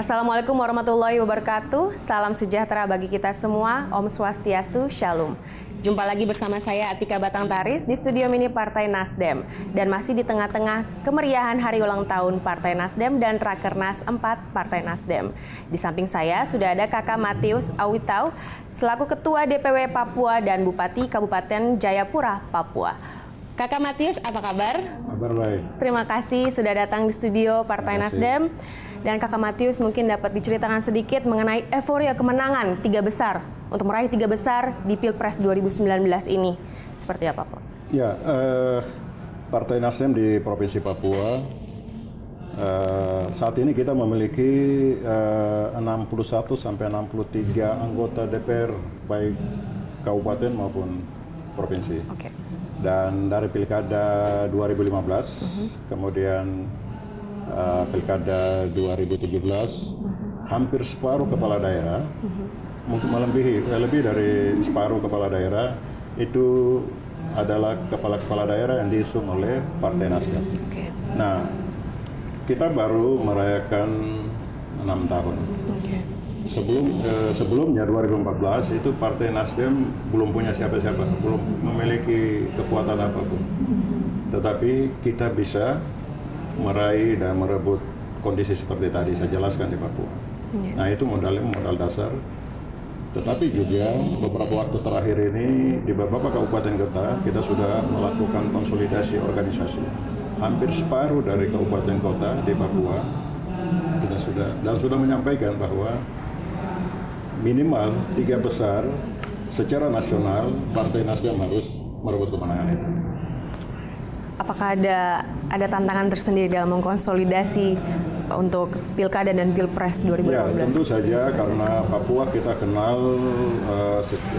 Assalamualaikum warahmatullahi wabarakatuh. Salam sejahtera bagi kita semua. Om Swastiastu, Shalom. Jumpa lagi bersama saya Atika Batang Taris di studio mini Partai Nasdem. Dan masih di tengah-tengah kemeriahan hari ulang tahun Partai Nasdem dan Rakernas 4 Partai Nasdem. Di samping saya sudah ada Kakak Matius Awitau selaku Ketua DPW Papua dan Bupati Kabupaten Jayapura, Papua. Kakak Matius, apa kabar? Kabar baik. Terima kasih sudah datang di studio Partai Nasdem. Dan Kakak Matius mungkin dapat diceritakan sedikit mengenai euforia kemenangan 3 besar untuk meraih 3 besar di Pilpres 2019 ini. Seperti apa, Pak? Ya, Partai Nasdem di Provinsi Papua saat ini kita memiliki 61 sampai 63 anggota DPR baik kabupaten maupun provinsi. Oke. Dan dari Pilkada 2015, kemudian Pilkada 2017, hampir separuh kepala daerah, mungkin lebih dari separuh kepala daerah itu adalah kepala-kepala daerah yang diusung oleh Partai Nasdem. Okay. Nah, kita baru merayakan 6 tahun. Okay. Sebelumnya 2014 itu Partai Nasdem belum punya siapa-siapa, belum memiliki kekuatan apapun. Tetapi kita bisa meraih dan merebut kondisi seperti tadi saya jelaskan di Papua. Yeah. Nah, itu modal dasar. Tetapi juga beberapa waktu terakhir ini di beberapa kabupaten kota kita sudah melakukan konsolidasi organisasi. Hampir separuh dari kabupaten kota di Papua kita sudah menyampaikan bahwa minimal 3 besar secara nasional Partai Nasdem harus merebut kemenangan itu. Apakah ada tantangan tersendiri dalam mengkonsolidasi untuk Pilkada dan Pilpres 2018? Ya, tentu saja karena Papua kita kenal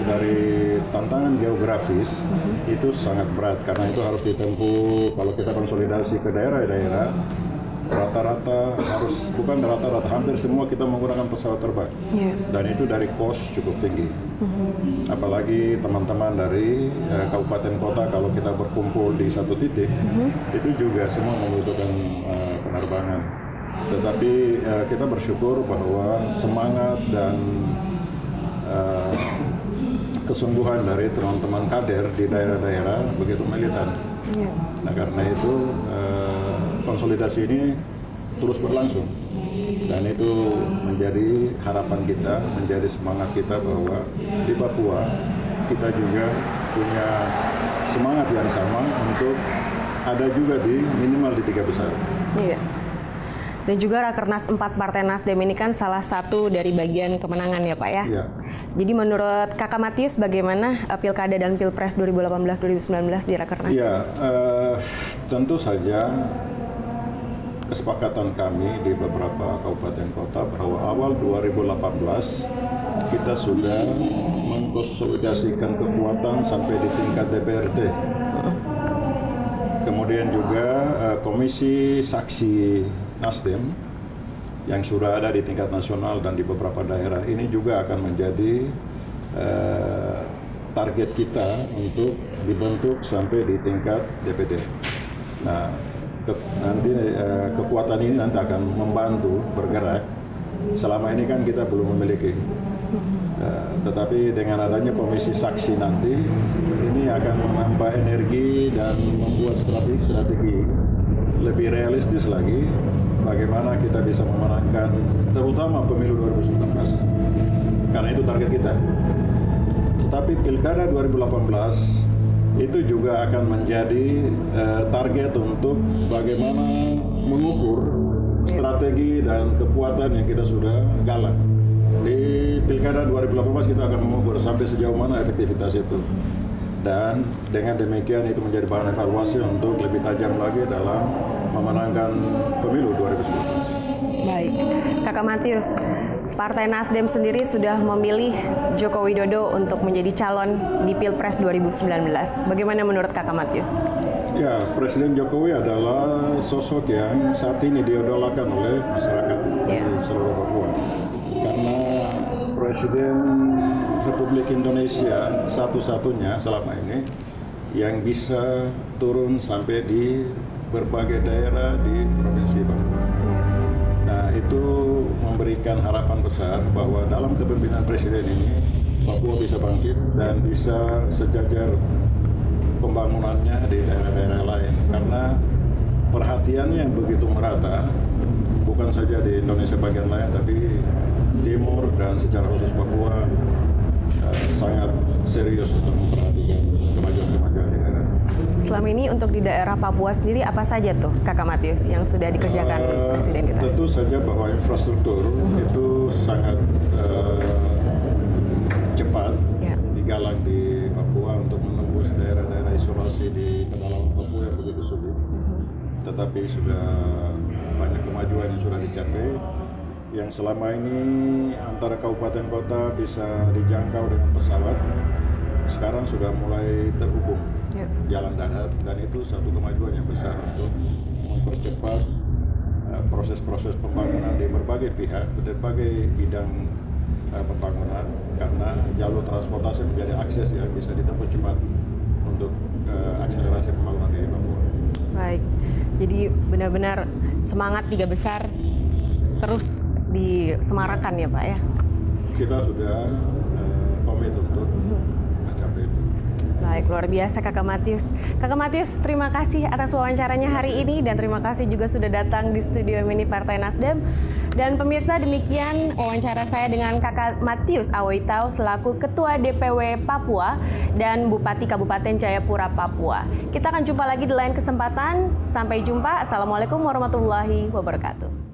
dari tantangan geografis itu sangat berat karena itu harus ditempuh kalau kita konsolidasi ke daerah-daerah. Rata-rata hampir semua kita menggunakan pesawat terbang. Yeah. Dan itu dari cost cukup tinggi. Apalagi teman-teman dari kabupaten kota kalau kita berkumpul di satu titik, itu juga semua membutuhkan penerbangan. Tetapi kita bersyukur bahwa semangat dan kesungguhan dari teman-teman kader di daerah-daerah begitu militan. Yeah. Nah, karena itu konsolidasi ini terus berlangsung dan itu menjadi harapan kita, menjadi semangat kita bahwa di Papua kita juga punya semangat yang sama untuk ada juga di minimal di 3 besar. Iya. Dan juga Rakernas 4 Partai Nasdem ini kan salah satu dari bagian kemenangan ya Pak ya? Iya. Jadi menurut Kakak Matius bagaimana Pilkada dan Pilpres 2018-2019 di Rakernas? Iya, tentu saja kesepakatan kami di beberapa kabupaten kota bahwa awal 2018 kita sudah mengkonsolidasikan kekuatan sampai di tingkat DPRD. Kemudian juga komisi saksi Nasdem yang sudah ada di tingkat nasional dan di beberapa daerah ini juga akan menjadi target kita untuk dibentuk sampai di tingkat DPD. Nah, kekuatan ini nanti akan membantu bergerak. Selama ini kan kita belum memiliki. Tetapi dengan adanya komisi saksi nanti, ini akan menambah energi dan membuat strategi lebih realistis lagi bagaimana kita bisa memenangkan terutama pemilu 2019. Karena itu target kita. Tetapi Pilkada 2018 itu juga akan menjadi target untuk bagaimana mengukur strategi dan kekuatan yang kita sudah galang. Di Pilkada 2018 kita akan mengukur sampai sejauh mana efektivitas itu. Dan dengan demikian itu menjadi bahan evaluasi untuk lebih tajam lagi dalam memenangkan pemilu 2019. Baik, Kakak Matius, Partai Nasdem sendiri sudah memilih Joko Widodo untuk menjadi calon di Pilpres 2019. Bagaimana menurut Kakak Matius? Ya, Presiden Jokowi adalah sosok yang saat ini diidolakan oleh masyarakat di seluruh Papua. Karena Presiden Republik Indonesia satu-satunya selama ini yang bisa turun sampai di berbagai daerah di Provinsi Papua. Nah, itu memberikan harapan besar bahwa dalam kepemimpinan Presiden ini Papua bisa bangkit dan bisa sejajar pembangunannya di daerah-daerah lain. Karena perhatiannya yang begitu merata, bukan saja di Indonesia bagian lain, tapi Timur dan secara khusus Papua sangat serius untuk memperhatikan kemajuan-kemajuan di daerah. Selama ini untuk di daerah Papua sendiri apa saja tuh Kakak Matius yang sudah dikerjakan Presiden kita? Tentu saja bahwa infrastruktur itu sangat cepat digalang di Papua untuk menembus daerah-daerah isolasi di pedalaman Papua yang begitu sulit. Tetapi sudah banyak kemajuan yang sudah dicapai, yang selama ini antara kabupaten kota bisa dijangkau dengan pesawat, sekarang sudah mulai terhubung jalan darat, dan itu satu kemajuan yang besar untuk mempercepat proses-proses pembangunan di berbagai pihak, berbagai bidang pembangunan, karena jalur transportasi menjadi akses yang bisa ditempuh cepat untuk akselerasi pembangunan di Papua. Baik, jadi benar-benar semangat tiga besar terus disemarakan ya Pak ya? Kita sudah komit untuk mencapai itu. Baik, luar biasa Kakak Matius. Kakak Matius, terima kasih atas wawancaranya hari ini dan terima kasih juga sudah datang di studio mini Partai Nasdem. Dan pemirsa, demikian wawancara saya dengan Kakak Matius Awoitau selaku Ketua DPW Papua dan Bupati Kabupaten Jayapura, Papua. Kita akan jumpa lagi di lain kesempatan. Sampai jumpa. Assalamualaikum warahmatullahi wabarakatuh.